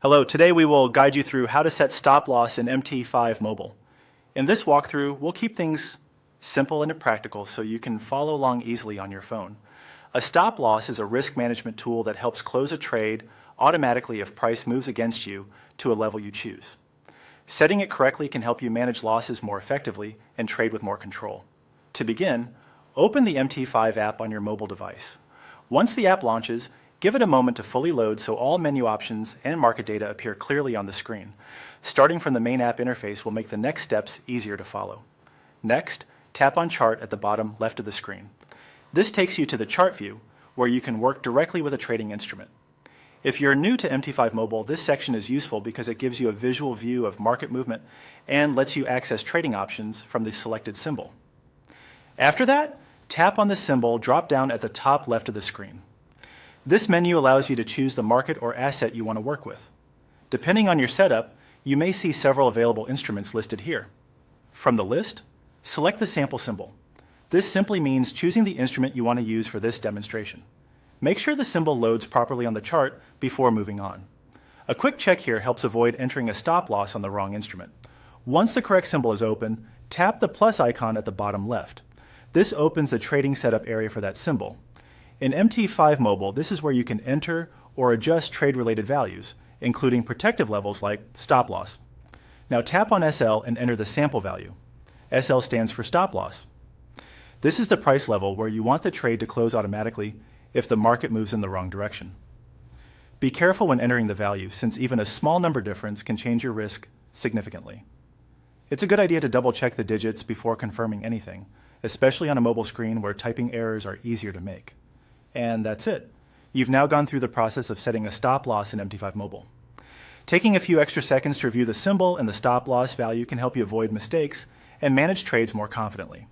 Hello, today we will guide you through how to set stop loss in MT5 Mobile. In this walkthrough, we'll keep things simple and practical so you can follow along easily on your phone. A stop loss is a risk management tool that helps close a trade automatically if price moves against you to a level you choose. Setting it correctly can help you manage losses more effectively and trade with more control. To begin, open the MT5 app on your mobile device. Once the app launches, give it a moment to fully load so all menu options and market data appear clearly on the screen. Starting from the main app interface will make the next steps easier to follow. Next, tap on Chart at the bottom left of the screen. This takes you to the chart view, where you can work directly with a trading instrument. If you're new to MT5 Mobile, this section is useful because it gives you a visual view of market movement and lets you access trading options from the selected symbol. After that, tap on the symbol drop down at the top left of the screen. This menu allows you to choose the market or asset you want to work with. Depending on your setup, you may see several available instruments listed here. From the list, select the sample symbol. This simply means choosing the instrument you want to use for this demonstration. Make sure the symbol loads properly on the chart before moving on. A quick check here helps avoid entering a stop loss on the wrong instrument. Once the correct symbol is open, tap the plus icon at the bottom left. This opens the trading setup area for that symbol. In MT5 Mobile, this is where you can enter or adjust trade-related values, including protective levels like stop loss. Now tap on SL and enter the sample value. SL stands for stop loss. This is the price level where you want the trade to close automatically if the market moves in the wrong direction. Be careful when entering the value, since even a small number difference can change your risk significantly. It's a good idea to double-check the digits before confirming anything, especially on a mobile screen where typing errors are easier to make. And that's it. You've now gone through the process of setting a stop loss in MT5 Mobile. Taking a few extra seconds to review the symbol and the stop loss value can help you avoid mistakes and manage trades more confidently.